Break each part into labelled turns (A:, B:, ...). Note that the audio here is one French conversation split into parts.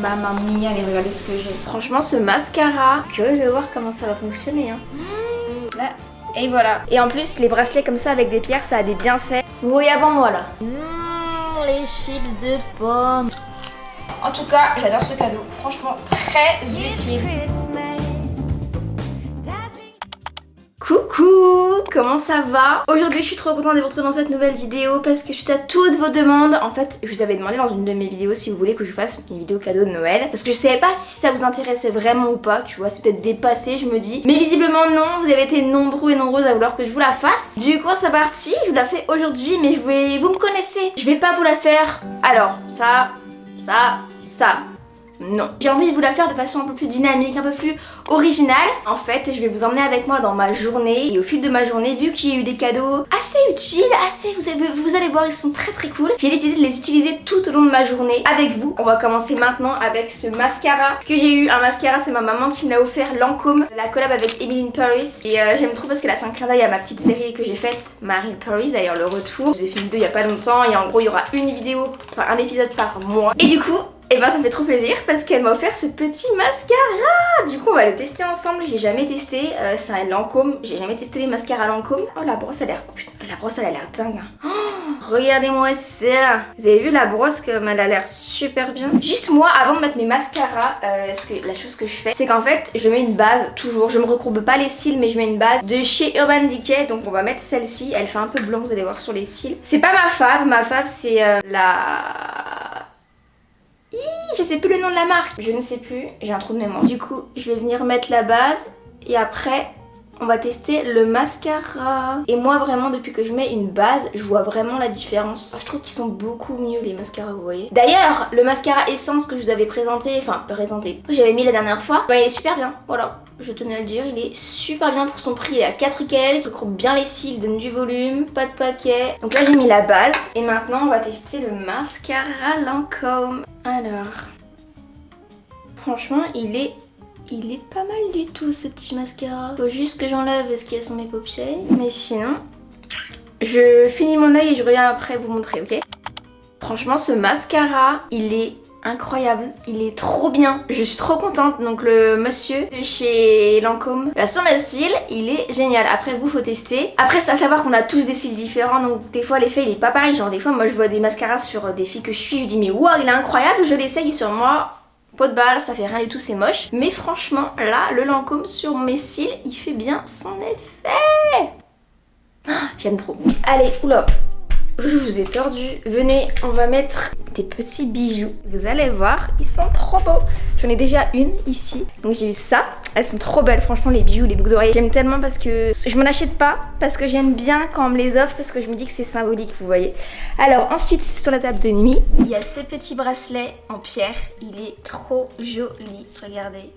A: ma main mignonne et regardez ce que j'ai. Franchement ce mascara, curieuse de voir comment ça va fonctionner hein. Là, et voilà. Et en plus les bracelets comme ça avec des pierres ça a des bienfaits. Vous voyez avant moi là. Les chips de pommes. En tout cas j'adore ce cadeau, franchement très utile. Coucou, comment ça va? Aujourd'hui je suis trop contente de vous retrouver dans cette nouvelle vidéo parce que suite à toutes vos demandes, en fait je vous avais demandé dans une de mes vidéos si vous voulez que je fasse une vidéo cadeau de Noël parce que je savais pas si ça vous intéressait vraiment ou pas, tu vois, c'est peut-être dépassé je me dis, mais visiblement non, vous avez été nombreux et nombreuses à vouloir que je vous la fasse. Du coup c'est parti, je vous la fais aujourd'hui mais vous me connaissez, je vais pas vous la faire, alors ça, non. J'ai envie de vous la faire de façon un peu plus dynamique, un peu plus originale. En fait, je vais vous emmener avec moi dans ma journée. Et au fil de ma journée, vu que j'ai eu des cadeaux assez utiles, vous allez voir, ils sont très très cool. J'ai décidé de les utiliser tout au long de ma journée avec vous. On va commencer maintenant avec ce mascara que j'ai eu. Un mascara, c'est ma maman qui me l'a offert, Lancôme. La collab avec Emily in Paris. Et j'aime trop parce qu'elle a fait un clin d'œil à ma petite série que j'ai faite, Marie in Paris, d'ailleurs le retour. Je vous ai fait une vidéo il y a pas longtemps. Et en gros, il y aura une vidéo, enfin un épisode par mois. Et du coup, et ben ça me fait trop plaisir parce qu'elle m'a offert ce petit mascara. Du coup on va le tester ensemble, j'ai jamais testé, c'est un Lancôme, j'ai jamais testé les mascaras Lancôme. Oh la brosse a l'air, oh, putain, la brosse elle a l'air dingue hein. Oh, regardez-moi ça. Vous avez vu la brosse comme elle a l'air super bien. Juste moi avant de mettre mes mascaras, la chose que je fais c'est qu'en fait je mets une base toujours, je me recourbe pas les cils mais je mets une base de chez Urban Decay. Donc on va mettre celle-ci, elle fait un peu blanc, vous allez voir sur les cils. C'est pas ma fave c'est je sais plus le nom de la marque, je ne sais plus, j'ai un trou de mémoire. Du coup, je vais venir mettre la base et après, on va tester le mascara. Et moi, vraiment, depuis que je mets une base, je vois vraiment la différence. Je trouve qu'ils sont beaucoup mieux les mascaras, vous voyez. D'ailleurs, le mascara Essence que je vous avais présenté, que j'avais mis la dernière fois, bah, il est super bien, voilà. Je tenais à le dire, il est super bien pour son prix, il est à 4 et quelques, il courbe bien les cils, donne du volume, pas de paquet. Donc là j'ai mis la base et maintenant on va tester le mascara Lancôme. Alors, franchement il est pas mal du tout ce petit mascara. Faut juste que j'enlève ce qu'il y a sur mes paupières, mais sinon, je finis mon œil et je reviens après vous montrer, ok? Franchement ce mascara, il est incroyable, il est trop bien, je suis trop contente. Donc le monsieur de chez Lancôme, sur mes cils, il est génial. Après vous faut tester. Après c'est à savoir qu'on a tous des cils différents, donc des fois l'effet il est pas pareil. Genre des fois moi je vois des mascaras sur des filles que je suis, je dis mais waouh il est incroyable, je l'essaye et sur moi pot de balle, ça fait rien du tout, c'est moche. Mais franchement là le Lancôme sur mes cils il fait bien son effet. J'aime trop. Allez, oula, je vous ai tordu. Venez, on va mettre des petits bijoux. Vous allez voir, ils sont trop beaux. J'en ai déjà une ici. Donc j'ai eu ça. Elles sont trop belles, franchement, les bijoux, les boucles d'oreilles. J'aime tellement parce que je m'en achète pas. Parce que j'aime bien quand on me les offre. Parce que je me dis que c'est symbolique, vous voyez. Alors ensuite, sur la table de nuit, il y a ce petit bracelet en pierre. Il est trop joli. Regardez.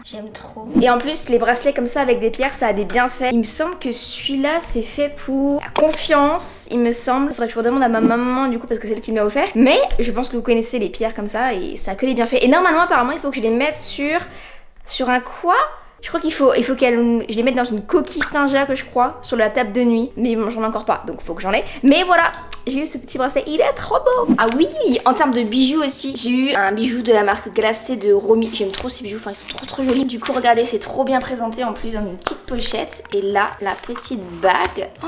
A: J'aime trop. Et en plus les bracelets comme ça avec des pierres ça a des bienfaits. Il me semble que celui-là c'est fait pour la confiance, il me semble. Faudrait que je redemande à ma maman du coup parce que c'est elle qui me l'a offert. Mais je pense que vous connaissez les pierres comme ça et ça a que des bienfaits. Et normalement apparemment il faut que je les mette sur un quoi? Je crois qu'il faut je les mette dans une coquille Saint-Jacques je crois, sur la table de nuit. Mais bon j'en ai encore pas donc faut que j'en ai. Mais voilà, j'ai eu ce petit bracelet, il est trop beau. Ah oui, en termes de bijoux aussi, j'ai eu un bijou de la marque Glacé de Romy. J'aime trop ces bijoux, enfin ils sont trop jolis. Du coup regardez, c'est trop bien présenté en plus dans une petite pochette. Et là, la petite bague. Oh,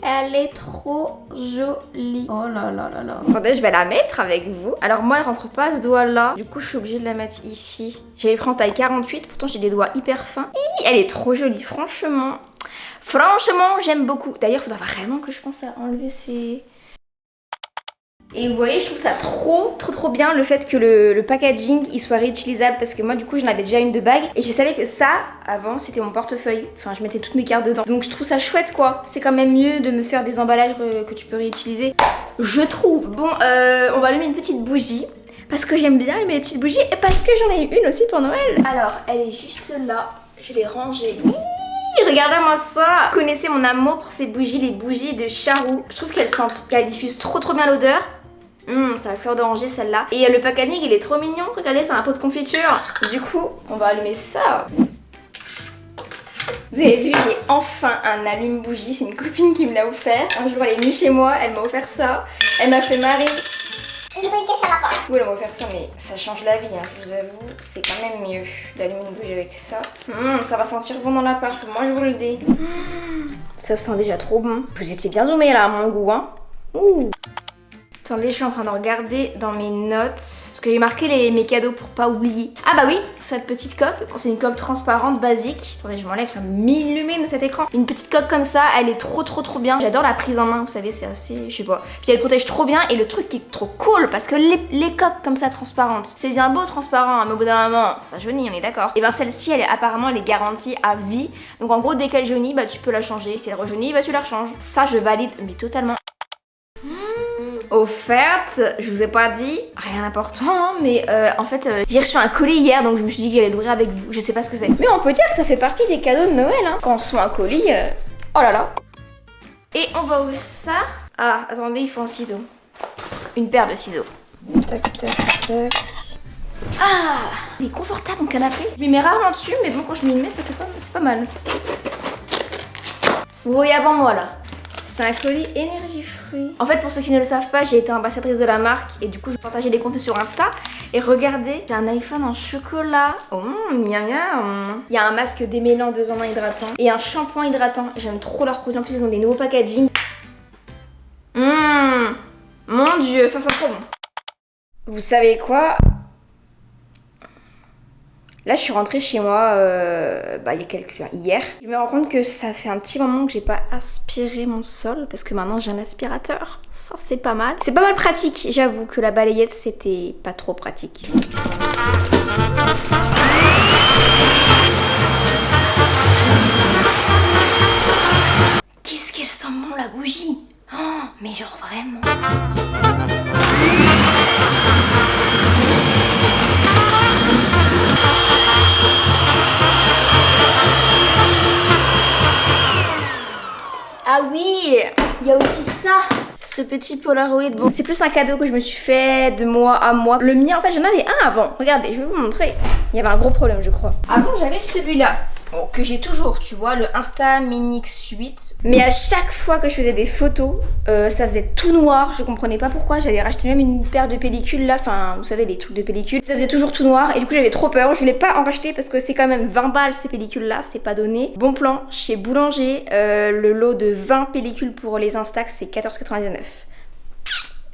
A: elle est trop jolie. Oh là là là là. Attendez, je vais la mettre avec vous. Alors moi elle rentre pas à ce doigt là. Du coup je suis obligée de la mettre ici. J'avais pris en taille 48, pourtant j'ai des doigts hyper fins. Elle est trop jolie, franchement. Franchement, j'aime beaucoup. D'ailleurs, il faudra vraiment que je pense à enlever ces... Et vous voyez, je trouve ça trop bien le fait que le packaging il soit réutilisable parce que moi du coup j'en avais déjà une de bague et je savais que ça avant c'était mon portefeuille, enfin je mettais toutes mes cartes dedans, donc je trouve ça chouette quoi. C'est quand même mieux de me faire des emballages que tu peux réutiliser, je trouve. Bon, on va allumer une petite bougie parce que j'aime bien allumer les petites bougies et parce que j'en ai eu une aussi pour Noël. Alors elle est juste là, je l'ai rangée. Regardez-moi ça. Vous connaissez mon amour pour ces bougies, les bougies de Charou. Je trouve qu'elles diffusent trop bien l'odeur. C'est la fleur d'oranger celle-là. Et le packaging il est trop mignon. Regardez, c'est un pot de confiture. Du coup, on va allumer ça. Vous avez vu, j'ai enfin un allume-bougie. C'est une copine qui me l'a offert. Un jour elle est venue chez moi, elle m'a offert ça. Elle m'a fait Marie,
B: Du briquet, ça va pas.
A: Du coup, là, on va faire ça, mais ça change la vie, hein, je vous avoue. C'est quand même mieux d'allumer une bougie avec ça. Ça va sentir bon dans l'appart, moi je vous le dis. Ça sent déjà trop bon. Vous étiez bien zoomé là, à mon goût, hein. Ouh. Attendez, je suis en train de regarder dans mes notes. Parce que j'ai marqué mes cadeaux pour pas oublier. Ah bah oui, cette petite coque. Bon, c'est une coque transparente, basique. Attendez, je m'enlève, ça m'illumine cet écran. Une petite coque comme ça, elle est trop bien. J'adore la prise en main, vous savez, c'est assez... Je sais pas. Puis elle protège trop bien. Et le truc qui est trop cool, parce que les coques comme ça, transparentes, c'est bien beau transparent, hein, mais au bout d'un moment, ça jaunit, on est d'accord. Et ben celle-ci, apparemment, elle est garantie à vie. Donc en gros, dès qu'elle jaunit, bah tu peux la changer. Si elle rejaunit, bah tu la rechanges. Ça, je valide, mais totalement. Au fait, je vous ai pas dit, rien d'important, hein, mais en fait, j'ai reçu un colis hier, donc je me suis dit que j'allais l'ouvrir avec vous. Je sais pas ce que c'est. Mais on peut dire que ça fait partie des cadeaux de Noël, hein. Quand on reçoit un colis, oh là là. Et on va ouvrir ça. Ah, attendez, il faut un ciseau. Une paire de ciseaux. Tac, tac, tac. Ah, il est confortable mon canapé. Je m'y mets rarement dessus, mais bon, quand je m'y mets, ça fait pas, c'est pas mal. Vous voyez avant moi là. C'est un colis énergie fruits. En fait, pour ceux qui ne le savent pas, j'ai été ambassadrice de la marque et du coup, je partageais des comptes sur Insta. Et regardez, j'ai un iPhone en chocolat. Oh, miam miam. Il y a un masque démêlant 2 en 1 hydratant et un shampoing hydratant. J'aime trop leurs produits. En plus, ils ont des nouveaux packaging. Mon Dieu, ça sent trop bon. Vous savez quoi? Là, je suis rentrée chez moi hier. Je me rends compte que ça fait un petit moment que j'ai pas aspiré mon sol parce que maintenant j'ai un aspirateur. Ça, c'est pas mal. C'est pas mal pratique. J'avoue que la balayette, c'était pas trop pratique. Qu'est-ce qu'elle sent bon la bougie? Oh, mais genre vraiment. Ah oui, il y a aussi ça, ce petit Polaroid. Bon, c'est plus un cadeau que je me suis fait de mois à mois. Le mien, en fait, j'en avais un avant. Regardez, je vais vous montrer. Il y avait un gros problème, je crois. Avant, j'avais celui-là. Bon, que j'ai toujours, tu vois, le Insta Mini X8. Mais à chaque fois que je faisais des photos, ça faisait tout noir. Je comprenais pas pourquoi. J'avais racheté même une paire de pellicules là. Enfin, vous savez, les trucs de pellicules. Ça faisait toujours tout noir. Et du coup, j'avais trop peur. Je voulais pas en racheter parce que c'est quand même 20 balles ces pellicules là. C'est pas donné. Bon plan, chez Boulanger, le lot de 20 pellicules pour les Instax, c'est 14,99.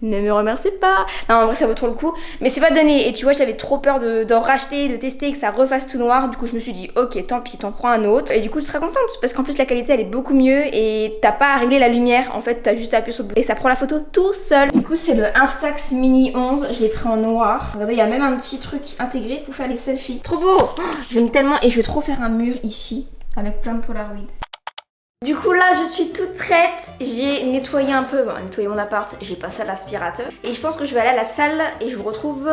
A: Ne me remercie pas. Non, en vrai, ça vaut trop le coup. Mais c'est pas donné. Et tu vois, j'avais trop peur d'en racheter, de tester, que ça refasse tout noir. Du coup, je me suis dit, ok, tant pis, t'en prends un autre. Et du coup, tu seras contente. Parce qu'en plus, la qualité, elle est beaucoup mieux. Et t'as pas à régler la lumière. En fait, t'as juste à appuyer sur le bouton. Et ça prend la photo tout seul. Du coup, c'est le Instax Mini 11. Je l'ai pris en noir. Regardez, il y a même un petit truc intégré pour faire les selfies. Trop beau. Oh, j'aime tellement. Et je vais trop faire un mur ici. Avec plein de Polaroid. Du coup là je suis toute prête, j'ai nettoyé un peu, nettoyé mon appart, j'ai passé à l'aspirateur. Et je pense que je vais aller à la salle et je vous retrouve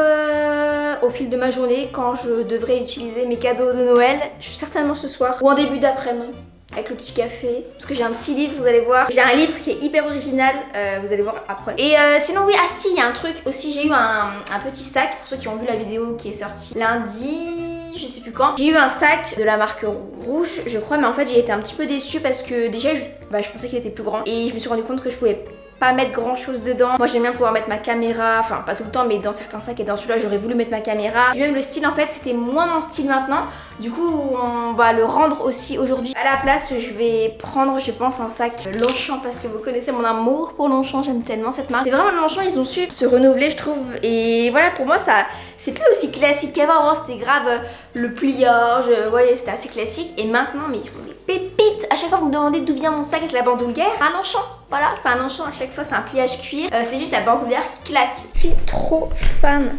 A: au fil de ma journée quand je devrais utiliser mes cadeaux de Noël. Certainement ce soir ou en début d'après-midi. Avec le petit café, parce que j'ai un petit livre, vous allez voir. J'ai un livre qui est hyper original, vous allez voir après. Et sinon oui, ah si, il y a un truc aussi, j'ai eu un petit sac, pour ceux qui ont vu la vidéo qui est sortie lundi, je sais plus quand. J'ai eu un sac de la marque Rouge, je crois, mais en fait j'ai été un petit peu déçue parce que déjà, je pensais qu'il était plus grand. Et je me suis rendu compte que je pouvais pas mettre grand chose dedans. Moi j'aime bien pouvoir mettre ma caméra, enfin pas tout le temps mais dans certains sacs et dans celui-là j'aurais voulu mettre ma caméra. Et même le style en fait c'était moins mon style maintenant. Du coup on va le rendre aussi aujourd'hui. À la place je vais prendre je pense un sac Longchamp parce que vous connaissez mon amour pour Longchamp, j'aime tellement cette marque. Et vraiment Longchamp ils ont su se renouveler je trouve. Et voilà pour moi ça c'est plus aussi classique qu'avant. Avant c'était grave le pliage, vous voyez c'était assez classique. Et maintenant mais ils font des pépites. À chaque fois vous me demandez d'où vient mon sac avec la bandoulière, un Longchamp. Voilà, c'est un Longchamp, à chaque fois c'est un pliage cuir, c'est juste la bandoulière qui claque. Je suis trop fan.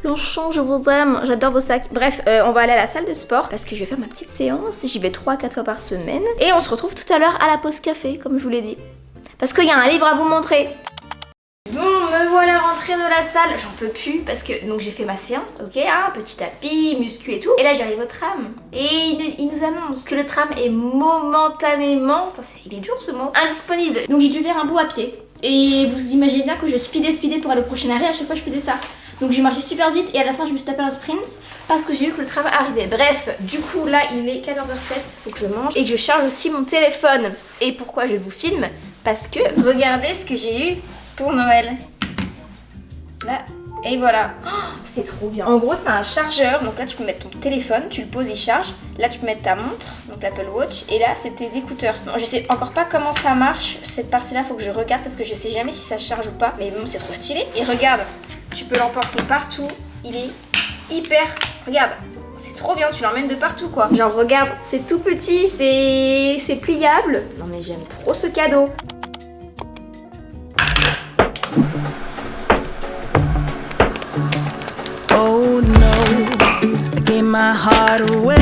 A: Longchamp, je vous aime, j'adore vos sacs. Bref, on va aller à la salle de sport parce que je vais faire ma petite séance. J'y vais 3-4 fois par semaine. Et on se retrouve tout à l'heure à la pause café, comme je vous l'ai dit. Parce qu'il y a un livre à vous montrer. Bon, me voilà rentrée de la salle, j'en peux plus parce que donc j'ai fait ma séance, ok, hein, petit tapis, muscu et tout. Et là j'arrive au tram et il nous annonce que le tram est momentanément, il est dur ce mot, indisponible. Donc j'ai dû faire un bout à pied. Et vous imaginez bien que je speedais pour aller au prochain arrêt, à chaque fois je faisais ça. Donc j'ai marché super vite et à la fin je me suis tapé un sprint parce que j'ai vu que le tram arrivait. Bref, du coup là il est 14h07, faut que je mange et que je charge aussi mon téléphone. Et pourquoi je vous filme? Parce que regardez ce que j'ai eu pour Noël. Là, et voilà. Oh, c'est trop bien. En gros, c'est un chargeur. Donc là, tu peux mettre ton téléphone, tu le poses, il charge. Là, tu peux mettre ta montre, donc l'Apple Watch. Et là, c'est tes écouteurs. Bon, je sais encore pas comment ça marche. Cette partie-là, faut que je regarde parce que je sais jamais si ça charge ou pas. Mais bon, c'est trop stylé. Et regarde, tu peux l'emporter partout. Il est hyper... Regarde, c'est trop bien. Tu l'emmènes de partout, quoi. Genre, regarde, c'est tout petit, c'est pliable. Non, mais j'aime trop ce cadeau.
B: Oh no, gave my heart away.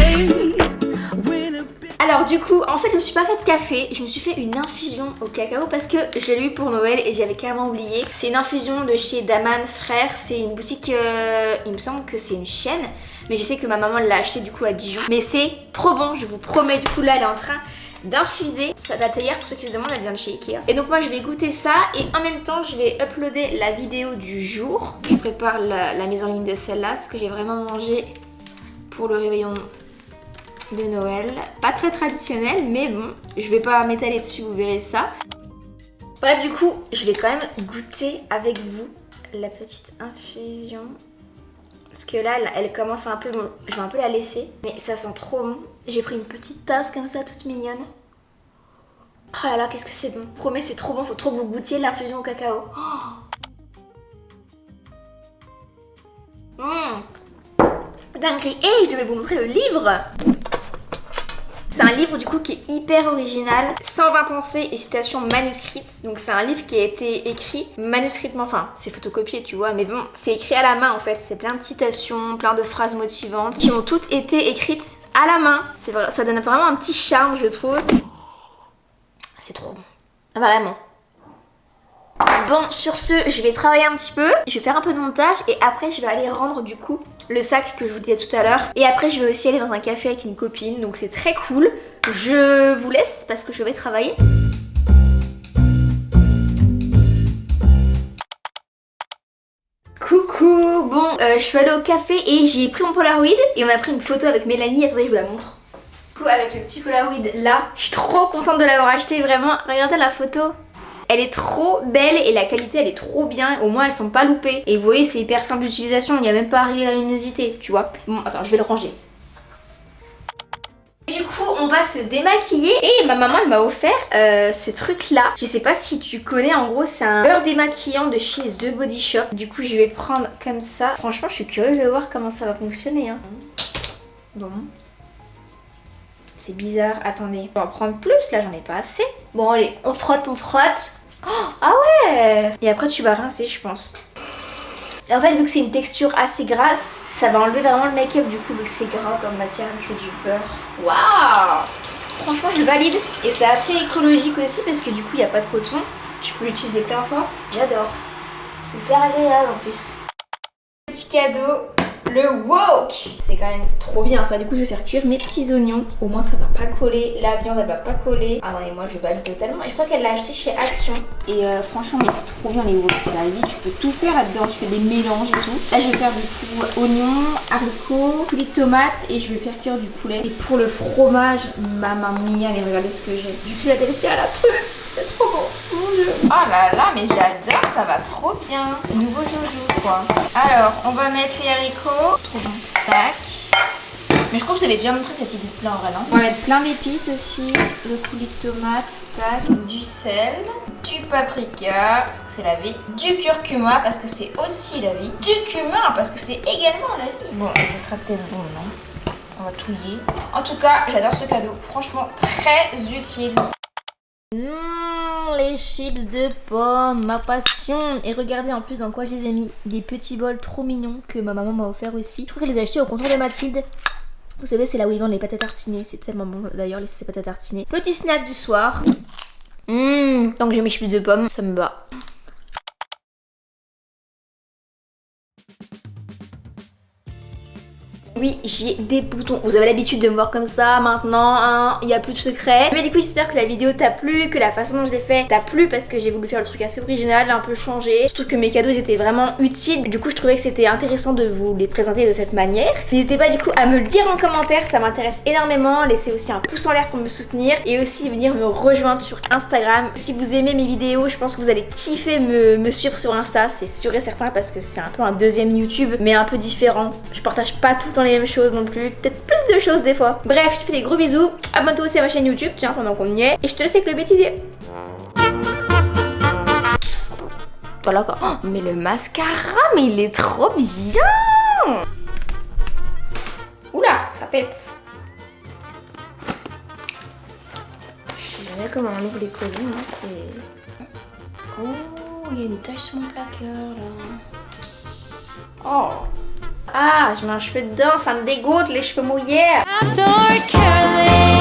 A: Alors du coup, en fait, je me suis pas fait de café, je me suis fait une infusion au cacao parce que je l'ai eu pour Noël et j'avais carrément oublié. C'est une infusion de chez Daman Frères, c'est une boutique, il me semble que c'est une chaîne, mais je sais que ma maman l'a acheté du coup à Dijon. Mais c'est trop bon, je vous promets, du coup là, elle est en train d'infuser. La théière, pour ceux qui se demandent, elle vient de chez Ikea. Et donc moi je vais goûter ça et en même temps je vais uploader la vidéo du jour. Je prépare la mise en ligne de celle-là, ce que j'ai vraiment mangé pour le réveillon de Noël. Pas très traditionnel, mais bon, je vais pas m'étaler dessus, vous verrez ça. Bref, du coup, je vais quand même goûter avec vous la petite infusion. Parce que là, elle commence un peu, bon, je vais un peu la laisser, mais ça sent trop bon. J'ai pris une petite tasse comme ça, toute mignonne. Oh là là, qu'est-ce que c'est bon. Promets, c'est trop bon, faut trop que vous goûtiez l'infusion au cacao. Dinguerie. Et je devais vous montrer le livre. C'est un livre du coup qui est hyper original, 120 pensées et citations manuscrites. Donc c'est un livre qui a été écrit manuscritement, enfin c'est photocopié tu vois, mais bon, c'est écrit à la main en fait. C'est plein de citations, plein de phrases motivantes qui ont toutes été écrites à la main. C'est vrai, ça donne vraiment un petit charme je trouve. C'est trop bon, vraiment. Bon, sur ce, je vais travailler un petit peu, je vais faire un peu de montage et après je vais aller rendre du coup le sac que je vous disais tout à l'heure. Et après je vais aussi aller dans un café avec une copine, donc c'est très cool. Je vous laisse parce que je vais travailler. Coucou, bon, je suis allée au café et j'ai pris mon Polaroid et on a pris une photo avec Mélanie, attendez je vous la montre. Du coup avec le petit Polaroid là, je suis trop contente de l'avoir acheté, vraiment, regardez la photo. Elle est trop belle et la qualité elle est trop bien, au moins elles sont pas loupées. Et vous voyez c'est hyper simple d'utilisation, il n'y a même pas à régler la luminosité, tu vois. Bon attends, je vais le ranger. Et du coup on va se démaquiller et ma maman elle m'a offert ce truc là. Je sais pas si tu connais, en gros c'est un beurre démaquillant de chez The Body Shop. Du coup je vais le prendre comme ça. Franchement je suis curieuse de voir comment ça va fonctionner hein. Bon. C'est bizarre, attendez. Je vais en prendre plus, là j'en ai pas assez. Bon allez, on frotte, on frotte. Oh, ah ouais. Et après tu vas rincer je pense. Et en fait vu que c'est une texture assez grasse, ça va enlever vraiment le make-up du coup vu que c'est gras comme matière, vu que c'est du beurre. Waouh. Franchement je valide. Et c'est assez écologique aussi parce que du coup il n'y a pas de coton. Tu peux l'utiliser plein de fois. J'adore. C'est hyper agréable en plus. Petit cadeau. Le wok. C'est quand même trop bien ça. Du coup je vais faire cuire mes petits oignons. Au moins ça va pas coller. La viande elle va pas coller. Ah non et moi je valide totalement. Et je crois qu'elle l'a acheté chez Action. Et franchement mais c'est trop bien les woks. C'est la vie. Tu peux tout faire là-dedans. Tu fais des mélanges et tout. Là je vais faire du coup oignons, haricots, poulet de tomates. Et je vais faire cuire du poulet. Et pour le fromage, maman mia, mais regardez ce que j'ai. Du Philadelphia à la truffe. C'est trop beau, mon dieu. Oh là là, mais j'adore, ça va trop bien. Nouveau joujou quoi. Alors, on va mettre les haricots. Trop bon. Tac. Mais je crois que je t'avais déjà montré cette idée de plat en vrai, non? On va mettre plein d'épices aussi. Le coulis de tomate, tac. Du sel, du paprika, parce que c'est la vie. Du curcuma, parce que c'est aussi la vie. Du cumin, parce que c'est également la vie. Bon, et ce sera peut-être bon, non? On va tout lier. En tout cas, j'adore ce cadeau. Franchement, très utile. Les chips de pommes, ma passion. Et regardez en plus dans quoi je les ai mis. Des petits bols trop mignons que ma maman m'a offert aussi. Je crois qu'elle les a achetés au comptoir de Mathilde. Vous savez c'est là où ils vendent les pâtes à tartiner. C'est tellement bon d'ailleurs ces pâtes à tartiner. Petit snack du soir. Tant que j'ai mes chips de pommes, ça me va. Oui, j'ai des boutons. Vous avez l'habitude de me voir comme ça maintenant, hein, il n'y a plus de secret. Mais du coup, j'espère que la vidéo t'a plu, que la façon dont je l'ai fait t'a plu parce que j'ai voulu faire le truc assez original, un peu changé. Surtout que mes cadeaux ils étaient vraiment utiles. Du coup, je trouvais que c'était intéressant de vous les présenter de cette manière. N'hésitez pas du coup à me le dire en commentaire, ça m'intéresse énormément. Laissez aussi un pouce en l'air pour me soutenir et aussi venir me rejoindre sur Instagram. Si vous aimez mes vidéos, je pense que vous allez kiffer me suivre sur Insta, c'est sûr et certain parce que c'est un peu un deuxième YouTube, mais un peu différent. Je partage pas tout le temps les mêmes choses non plus, peut-être plus de choses des fois. Bref, je te fais des gros bisous. Abonne-toi aussi à ma chaîne YouTube, tiens, pendant qu'on y est. Et je te laisse avec le bêtisier. Voilà quoi. Oh, mais le mascara, mais il est trop bien. Oula, ça pète. Je sais jamais comment on ouvre les colis, moi c'est... Oh, il y a une tache sur mon placard là. Oh. Ah, je mets un cheveu dedans, ça me dégoûte les cheveux mouillés.
B: Outdoor caroling.